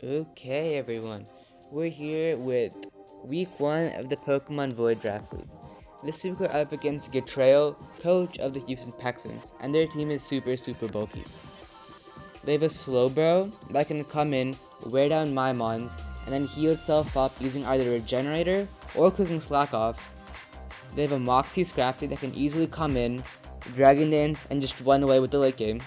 Okay, everyone. We're here with week 1 of the Pokemon Void Draft League. This week we're up against Getreyal, coach of the Houston Texans, and their team is super bulky. They have a Slowbro that can come in, wear down my Mons, and then heal itself up using either Regenerator or clicking Slack off. They have a Moxie Scrafty that can easily come in, Dragon Dance, and just run away with the late game.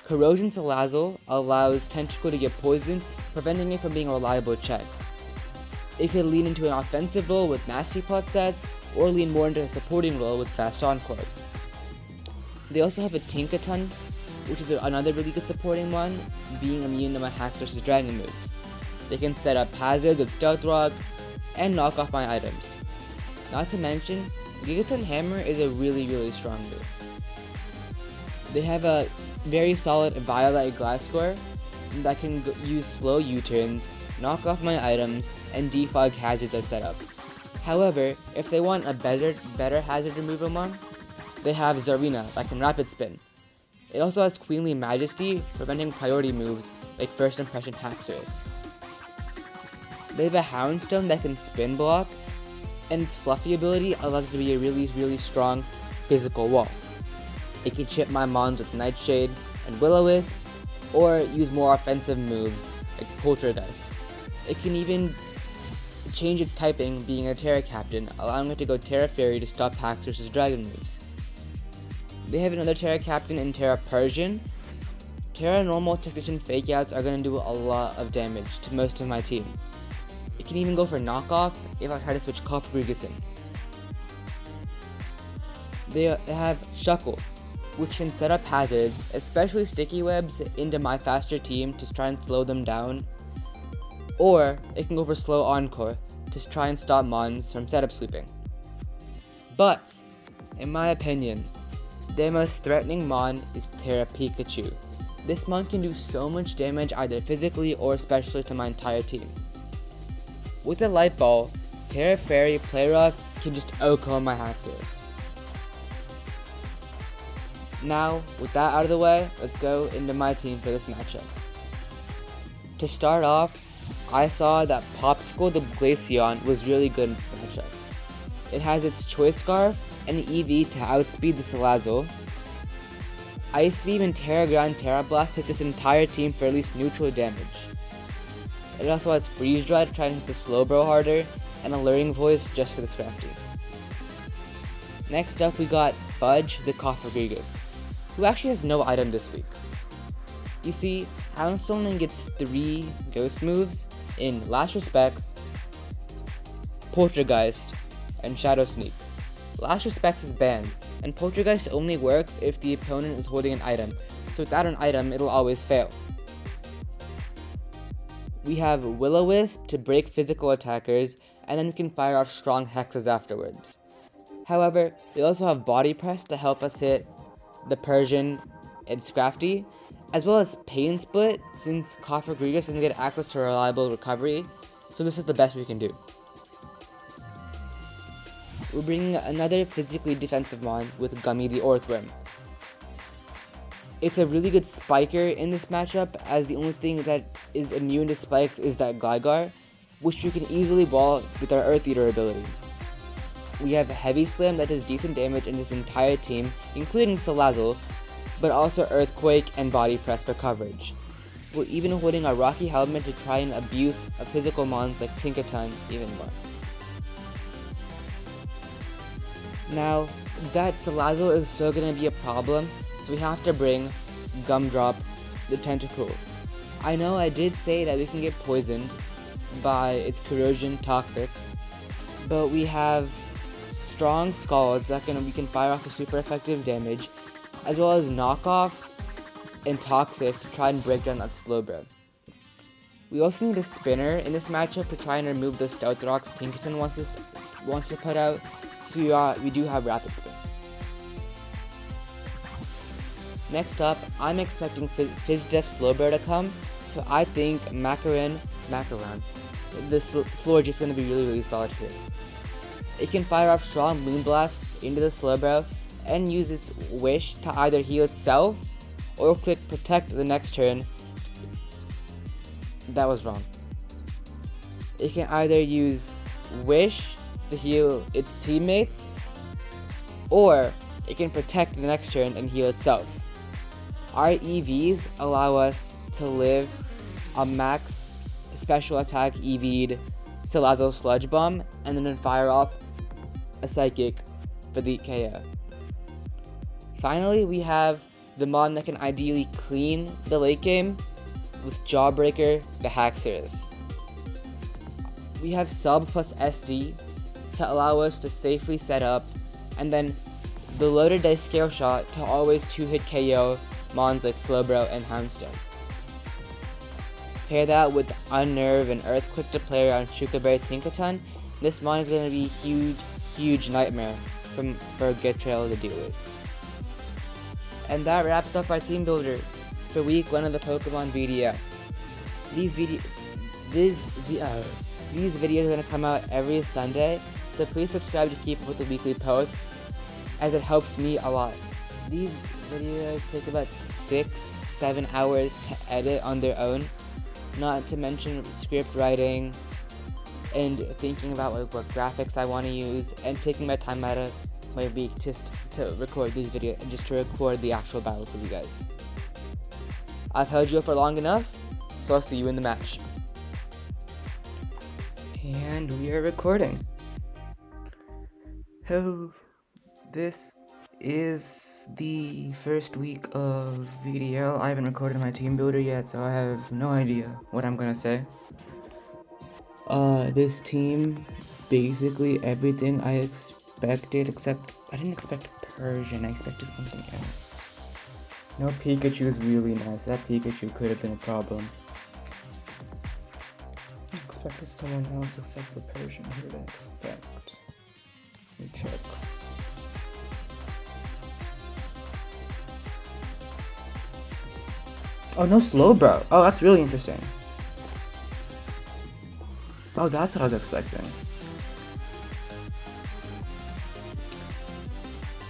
Corrosion Salazzle allows Tentacle to get poisoned, preventing it from being a reliable check. It could lean into an offensive role with nasty plot sets, or lean more into a supporting role with fast Encore. They also have a Tinkaton, which is another really good supporting one, being immune to my Hacks vs Dragon moves. They can set up hazards with Stealth Rock, and knock off my items. Not to mention, Gigaton Hammer is a really strong move. They have a very solid Violet Glasscore that can use slow U-turns, knock off my items, and defog hazards as set up. However, if they want a better hazard removal one, they have Zarina that can Rapid Spin. It also has Queenly Majesty, preventing priority moves like First Impression Haxorus. They have a Houndstone that can Spin Block, and its Fluffy ability allows it to be a really strong physical wall. It can chip my Mons with Nightshade and Will-O-Wisp, or use more offensive moves like Poltergeist. It can even change its typing, being a Terra Captain, allowing it to go Terra Fairy to stop Hacks vs Dragon moves. They have another Terra Captain in Terra Persian. Terra Normal Technician Fakeouts are going to do a lot of damage to most of my team. It can even go for knockoff if I try to switch Copperbrigus in. They have Shuckle, which can set up hazards, especially sticky webs, into my faster team to try and slow them down. Or it can go for slow Encore to try and stop Mons from setup sweeping. But, in my opinion, their most threatening Mon is Terra Pikachu. This Mon can do so much damage either physically or especially to my entire team. With a Light Ball, Terra Fairy Play Rough can just OHKO my Haxorus. Now, with that out of the way, let's go into my team for this matchup. To start off, I saw that Popsicle the Glaceon was really good in this matchup. It has its Choice Scarf and EV to outspeed the Salazzle. Ice Beam and Terra Ground Terra Blast hit this entire team for at least neutral damage. It also has Freeze Dry to try and hit the Slowbro harder, and Alluring Voice just for the Scrafty. Next up we got Fudge the Cofagrigus, who actually has no item this week. You see, Houndstone gets 3 ghost moves in Last Respects, Poltergeist, and Shadow Sneak. Last Respects is banned, and Poltergeist only works if the opponent is holding an item, so without an item it'll always fail. We have Will-O-Wisp to break physical attackers, and then we can fire off strong hexes afterwards. However, they also have Body Press to help us hit the Persian and Scrafty, as well as Pain Split, since Cofagrigus doesn't get access to reliable recovery, so this is the best we can do. We're bringing another physically defensive Mon with Gummy the Orthworm. It's a really good spiker in this matchup, as the only thing that is immune to spikes is that Gligar, which we can easily wall with our Earth Eater ability. We have Heavy Slam that does decent damage in this entire team, including Salazzle, but also Earthquake and Body Press for coverage. We're even holding a Rocky Helmet to try and abuse a physical Mons like Tinkaton even more. Now, that Salazzle is still going to be a problem, so we have to bring Gumdrop the Tentacle. I know I did say that we can get poisoned by its Corrosion Toxics, but we have strong Scalds that we can fire off a super effective damage, as well as Knockoff and Toxic to try and break down that Slowbro. We also need a Spinner in this matchup to try and remove the Stealth Rocks Tinkaton wants to put out, so we do have Rapid Spin. Next up, I'm expecting Fizdef Slowbro to come, so I think Macaron, this floor is just going to be really solid here. It can fire off strong Moonblasts into the Slowbro and use its Wish to either heal itself or click Protect the next turn That was wrong. It can either use Wish to heal its teammates, or it can protect the next turn and heal itself. Our EVs allow us to live a max special attack EV'd Salazzle Sludge Bomb and then fire off a Psychic for the KO. Finally, we have the mod that can ideally clean the late game with Jawbreaker the Haxorus. We have sub plus SD to allow us to safely set up, and then the loaded dice scale shot to always 2-hit KO mons like Slowbro and Houndstone. Pair that with Unnerve and Earthquake to play around Shukaberry Tinkaton, this mon is going to be huge nightmare for Getreyal to deal with. And that wraps up our team builder for week 1 of the Pokemon VDF. These videos are going to come out every Sunday, so please subscribe to keep up with the weekly posts, as it helps me a lot. These videos take about 6-7 hours to edit on their own, not to mention script writing and thinking about what graphics I want to use, and taking my time out of my week just to record these videos and just to record the actual battle for you guys. I've held you up for long enough, so I'll see you in the match. And we are recording. Hello, this is the first week of VDL. I haven't recorded my team builder yet, so I have no idea what I'm gonna say. This team, basically everything I expected, except I didn't expect Persian, I expected something else. No, Pikachu is really nice. That Pikachu could have been a problem. I expected someone else except the Persian. Who did I expect? Let me check. Oh, no Slowbro. Oh, that's really interesting. Oh, that's what I was expecting.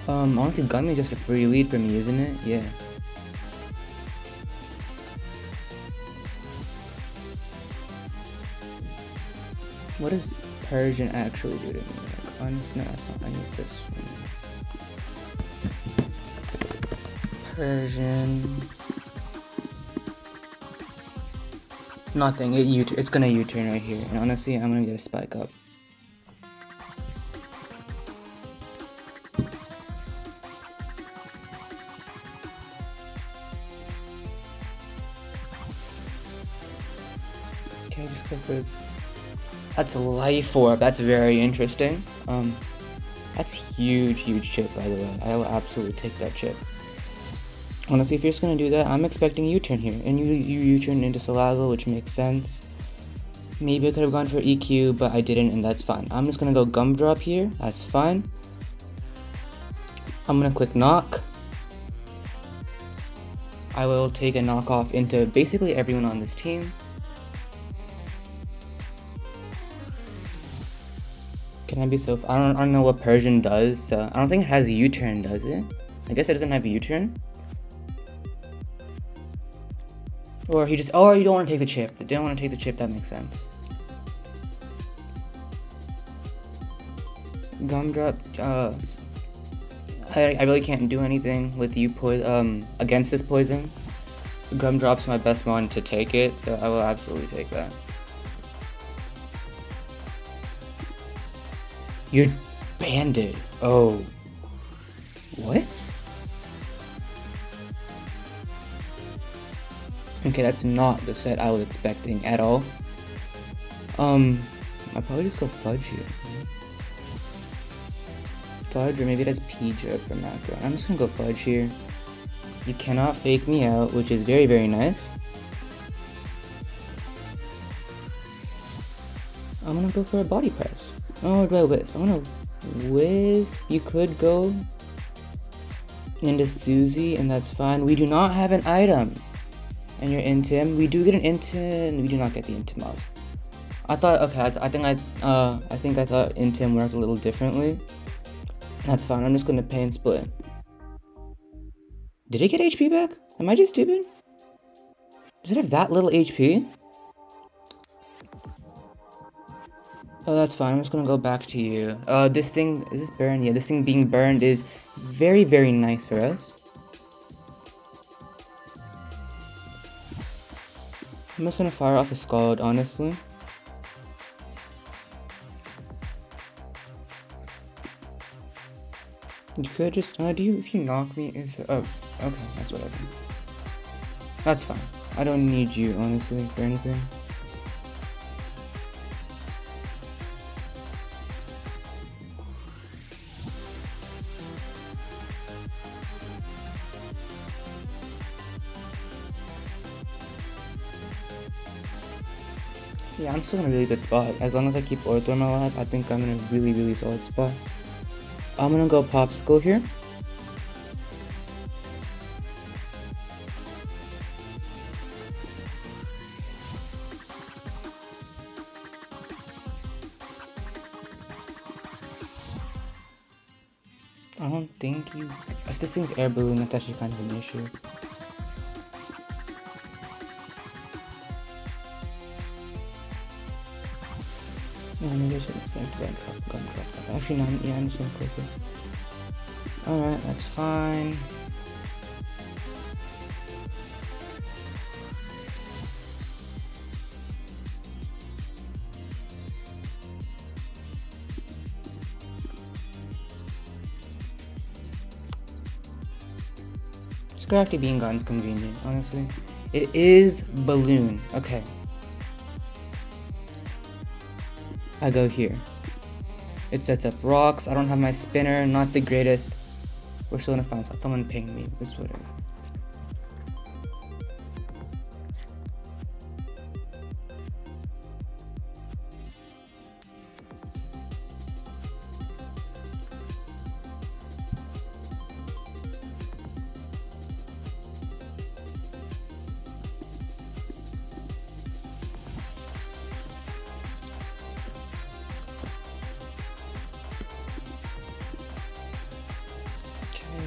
Honestly, Gummy is just a free lead for me, isn't it? Yeah. What does Persian actually do to me? Like, honestly, no, I need this one. Persian. Nothing. It's gonna U-turn right here, and honestly, I'm gonna get a spike up. Okay, just go for. That's a Life Orb. That's very interesting. That's huge chip, by the way. I will absolutely take that chip. Honestly, if you're just gonna do that, I'm expecting a U-turn here, and you U-turn into Salazzle, which makes sense. Maybe I could have gone for EQ, but I didn't, and that's fine. I'm just gonna go Gumdrop here. That's fine. I'm gonna click Knock. I will take a knockoff into basically everyone on this team. Can I be so? I don't know what Persian does. So I don't think it has a U-turn, does it? I guess it doesn't have a U-turn. Or he just, oh, you don't want to take the chip. They don't want to take the chip, that makes sense. Gumdrop, I really can't do anything with you against this poison. Gumdrop's my best mon to take it, so I will absolutely take that. You're banded. Oh. What? Okay, that's not the set I was expecting at all. I'll probably just go Fudge here. Fudge, or maybe it has P-Jerk for macro. I'm just gonna go Fudge here. You cannot fake me out, which is very nice. I'm gonna go for a Body Press. Oh, do I Wisp? I'm gonna Wisp. You could go into Susie, and that's fine. We do not have an item. And your Intim. We do get an Intim. We do not get the Intim up. I thought, okay, I think I thought Intim worked a little differently. That's fine. I'm just gonna Pain Split. Did it get HP back? Am I just stupid? Does it have that little HP? Oh, that's fine. I'm just gonna go back to you. This thing, is this burned? Yeah, this thing being burned is very, very nice for us. I'm just gonna fire off a Scald, honestly. You could just, if you knock me, oh, okay, that's whatever. That's fine. I don't need you, honestly, for anything. Yeah, I'm still in a really good spot. As long as I keep Orthworm alive, I think I'm in a really, really solid spot. I'm gonna go Popsicle here. I don't think you... If this thing's air balloon, that's actually kind of an issue. Yeah, maybe I should have saved gun drop. Actually, no, yeah, I'm just gonna click it. Alright, that's fine. Scrafty Bean Gun's convenient, honestly. It is balloon. Okay. I go here. It sets up rocks. I don't have my spinner. Not the greatest. We're still gonna find someone ping me. It's whatever.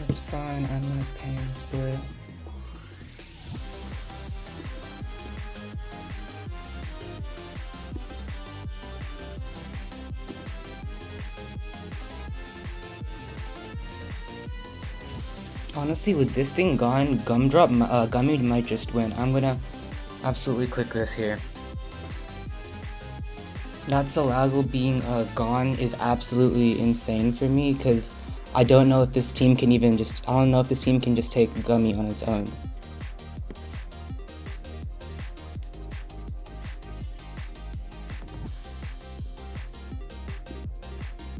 That's fine, I'm gonna pain split. Honestly, with this thing gone, Gummy might just win. I'm gonna absolutely click this here. That Salazzle being gone is absolutely insane for me, because I don't know if this team can even just, I don't know if this team can just take Gummy on its own.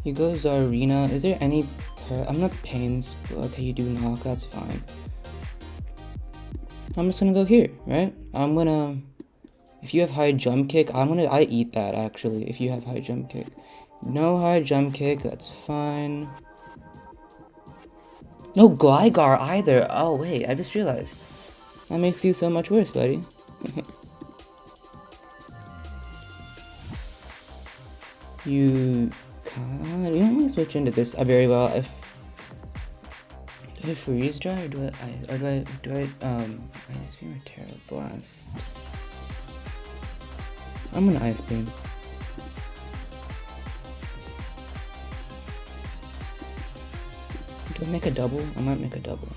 You go Zarina. Is there any, I'm not Pains, okay, you do knock, that's fine. I'm just gonna go here, right? I'm gonna, if you have high jump kick, I eat that actually, if you have high jump kick. No high jump kick, that's fine. No Gligar either. Oh wait, I just realized. That makes you so much worse, buddy. You don't really switch into this very well. Do I freeze dry or do I ice beam or Terra Blast? I'm gonna ice beam. Do I make a double? I might make a double.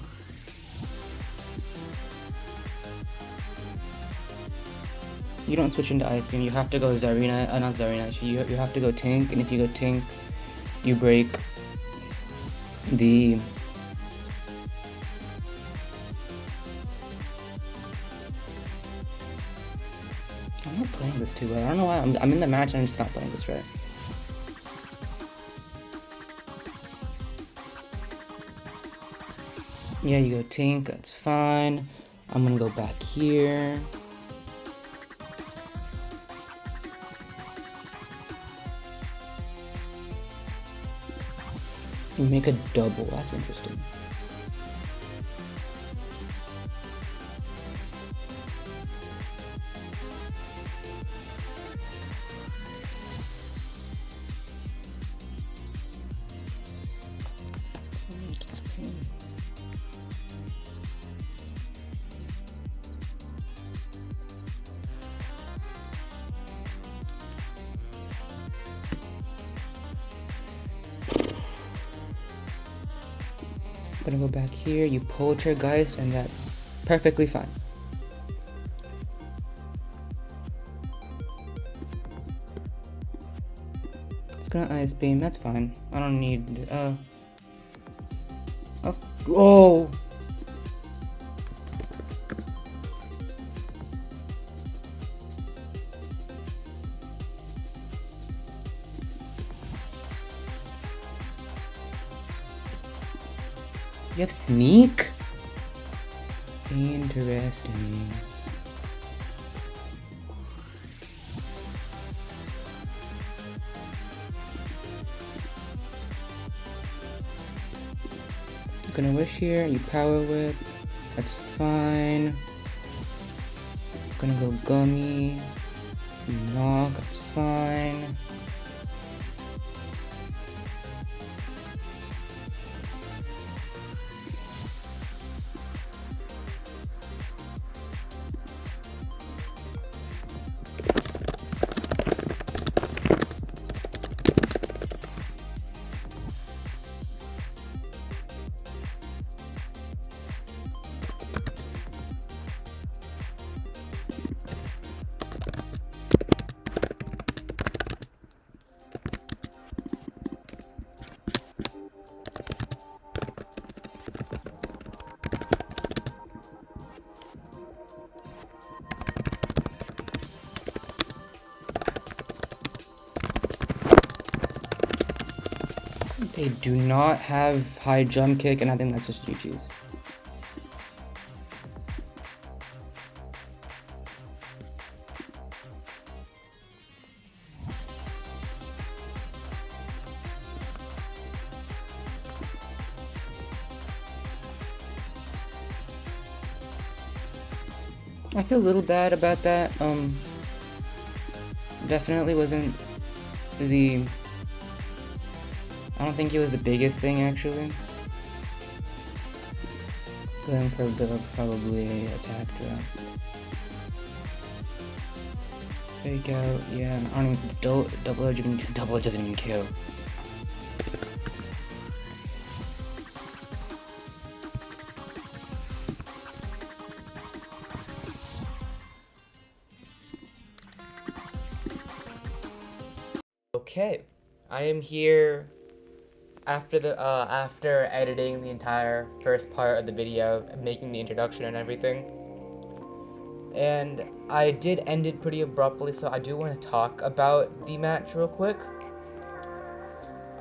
You don't switch into Ice Beam, you have to go Zarina, not Zarina, you have to go Tink, and if you go Tink, you break the... I'm not playing this too well, I don't know why, I'm in the match and I'm just not playing this right. Yeah, you go Tink, that's fine. I'm gonna go back here. You make a double, that's interesting. gonna go back here, you Poltergeist, and that's perfectly fine. It's gonna Ice Beam, that's fine. I don't need, oh! You have Sneak? Interesting. I'm gonna Wish here, you Power Whip. That's fine. I'm gonna go Gummy. You Knock, that's fine. They do not have high jump kick, and I think that's just GG's. I feel a little bad about that. Definitely wasn't the... I don't think it was the biggest thing, actually. Going for a bit of probably a attack drop. Fake out, yeah. I don't even, it's double edge, double edge doesn't even kill. Okay, I am here after editing the entire first part of the video, making the introduction and everything. And I did end it pretty abruptly, so I do want to talk about the match real quick.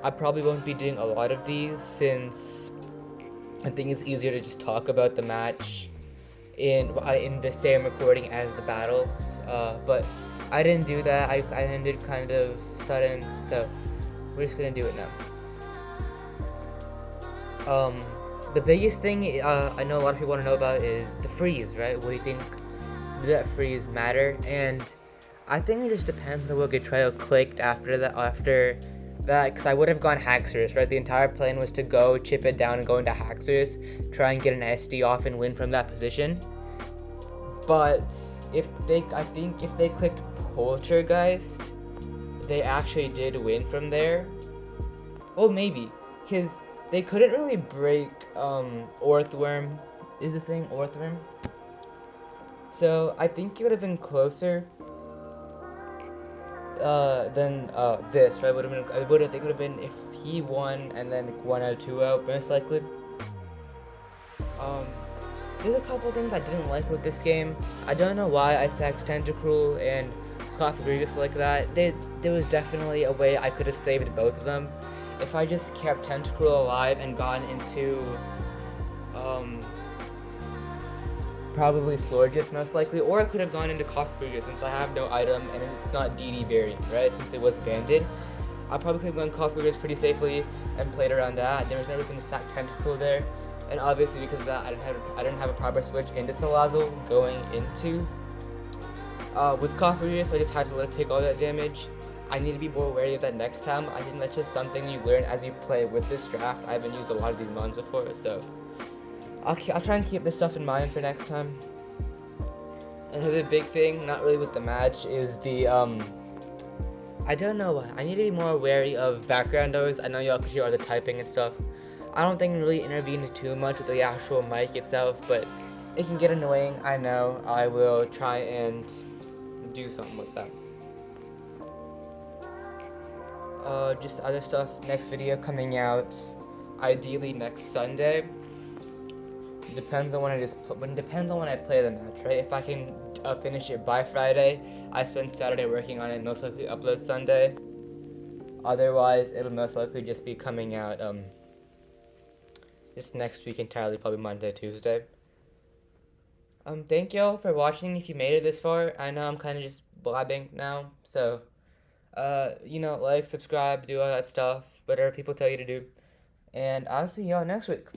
I probably won't be doing a lot of these since I think it's easier to just talk about the match in the same recording as the battles. But I didn't do that. I ended kind of sudden, so we're just gonna do it now. The biggest thing I know a lot of people want to know about is the freeze, right? What do you think? Did that freeze matter? And I think it just depends on what Getreyal clicked after that, because I would have gone Haxorus, right? The entire plan was to go, chip it down, and go into Haxorus, try and get an SD off and win from that position. But I think if they clicked Poltergeist, they actually did win from there. Well, maybe, because they couldn't really break Orthworm is the thing, Orthworm. So I think it would have been closer than this, right? I think it would have been if he won and then 1 out 2 out, most likely. There's a couple things I didn't like with this game. I don't know why I stacked Tentacruel and Coffee Grievous like that. There was definitely a way I could have saved both of them. If I just kept Tentacruel alive and gone into probably Florges most likely, or I could have gone into Coffee Grievous since I have no item and it's not DD variant, right? Since it was banded, I probably could have gone Coffee Grievous pretty safely and played around that. There was no reason to stack Tentacruel there, and obviously because of that, I didn't have a proper switch into Salazzle going into with Coffee Grievous, so I just had to let it take all that damage. I need to be more wary of that next time. I think that's just something you learn as you play with this draft. I haven't used a lot of these mons before, so I'll try and keep this stuff in mind for next time. Another big thing, not really with the match, is the I don't know why. I need to be more wary of background noise. I know y'all could hear all the typing and stuff. I don't think it really intervened too much with the actual mic itself, but it can get annoying. I know. I will try and do something with that. Just other stuff. Next video coming out, ideally next Sunday. Depends on when depends on when I play the match, right? If I can finish it by Friday, I spend Saturday working on it. Most likely upload Sunday. Otherwise, it'll most likely just be coming out just next week entirely, probably Monday, Tuesday. Thank y'all for watching. If you made it this far, I know I'm kind of just blabbing now, so like, subscribe, do all that stuff, whatever people tell you to do, and I'll see y'all next week.